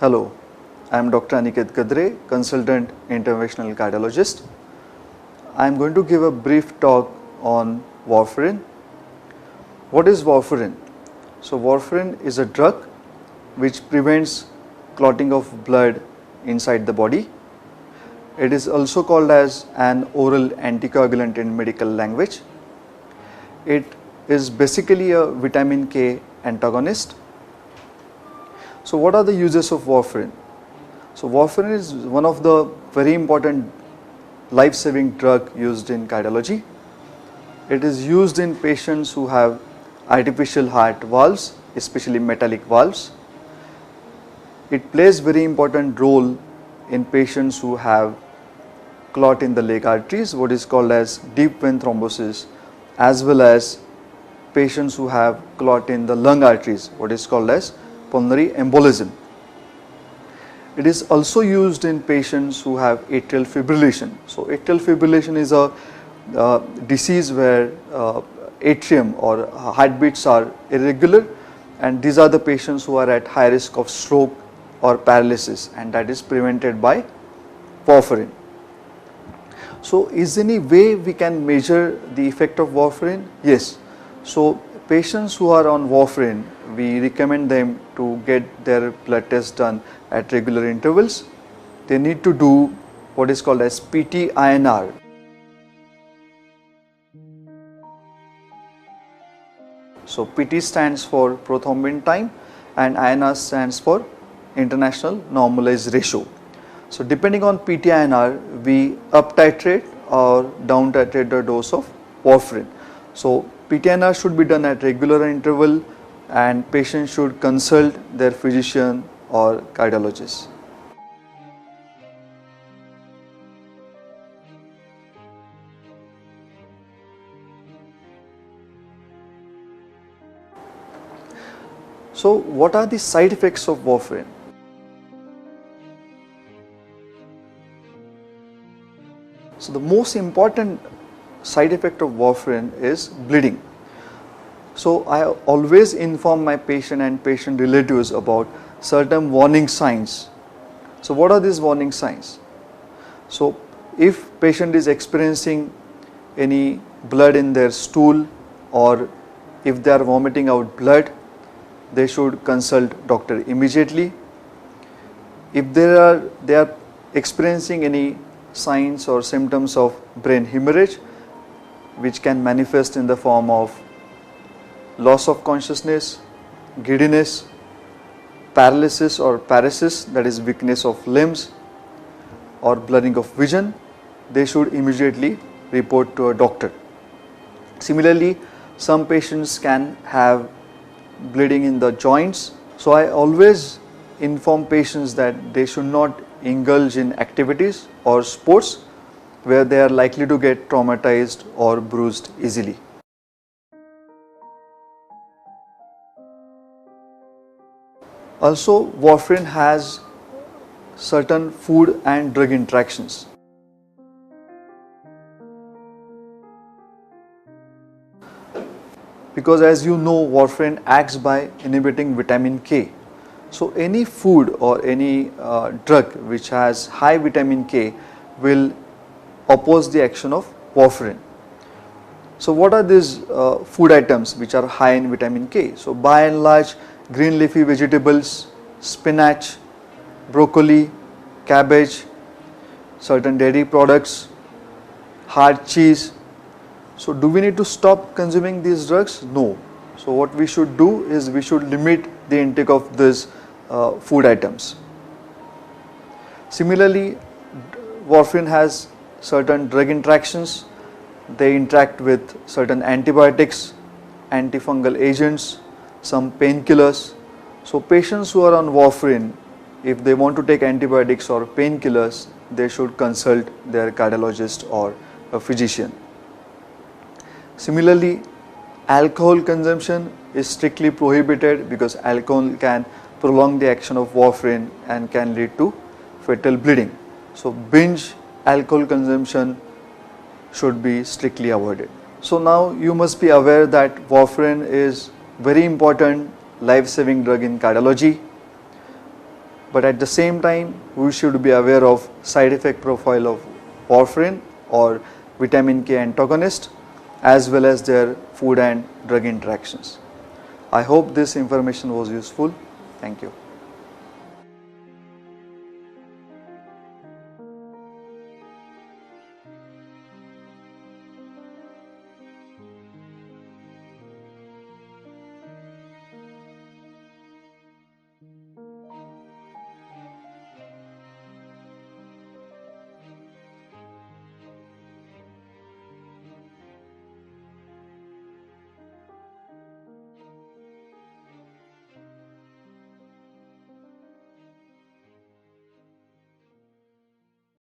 Hello, I am Dr. Aniket Gadre, consultant interventional cardiologist. I am going to give a brief talk on warfarin. What is warfarin? So warfarin is a drug which prevents clotting of blood inside the body. It is also called as an oral anticoagulant in medical language. It is basically a vitamin K antagonist. So what are the uses of warfarin? So warfarin is one of the very important life-saving drug used in cardiology. It is used in patients who have artificial heart valves, especially metallic valves. It plays very important role in patients who have clot in the leg arteries, what is called as deep vein thrombosis, as well as patients who have clot in the lung arteries, what is called as pulmonary embolism. It is also used in patients who have atrial fibrillation. So atrial fibrillation is a disease where atrium or heartbeats are irregular, and these are the patients who are at high risk of stroke or paralysis, and that is prevented by warfarin. So is any way we can measure the effect of warfarin? Yes. So patients who are on warfarin, we recommend them to get their blood test done at regular intervals. They need to do what is called as PT-INR. So PT stands for prothrombin time and INR stands for international normalized ratio. So depending on PT-INR, we up titrate or down titrate the dose of warfarin. So PT-INR should be done at regular interval, and patients should consult their physician or cardiologist. So what are the side effects of warfarin? So the most important side effect of warfarin is bleeding. So I always inform my patient and patient relatives about certain warning signs. So what are these warning signs? So if patient is experiencing any blood in their stool, or if they are vomiting out blood, they should consult doctor immediately. If they are experiencing any signs or symptoms of brain hemorrhage, which can manifest in the form of loss of consciousness, giddiness, paralysis or paresis, that is weakness of limbs, or blurring of vision, they should immediately report to a doctor. Similarly, some patients can have bleeding in the joints. So I always inform patients that they should not indulge in activities or sports where they are likely to get traumatized or bruised easily. Also, warfarin has certain food and drug interactions. Because as you know, warfarin acts by inhibiting vitamin K. So any food or any drug which has high vitamin K will oppose the action of warfarin. So what are these food items which are high in vitamin K? So by and large, green leafy vegetables, spinach, broccoli, cabbage, certain dairy products, hard cheese. So do we need to stop consuming these drugs? No. So what we should do is we should limit the intake of these food items. Similarly, warfarin has certain drug interactions. They interact with certain antibiotics, antifungal agents, some painkillers. So patients who are on warfarin, if they want to take antibiotics or painkillers, they should consult their cardiologist or a physician. Similarly, alcohol consumption is strictly prohibited because alcohol can prolong the action of warfarin and can lead to fatal bleeding. So binge alcohol consumption should be strictly avoided. So now you must be aware that warfarin is very important life-saving drug in cardiology. but at the same time we should be aware of side effect profile of warfarin or vitamin K antagonist as well as their food and drug interactions. I hope this information was useful. Thank you.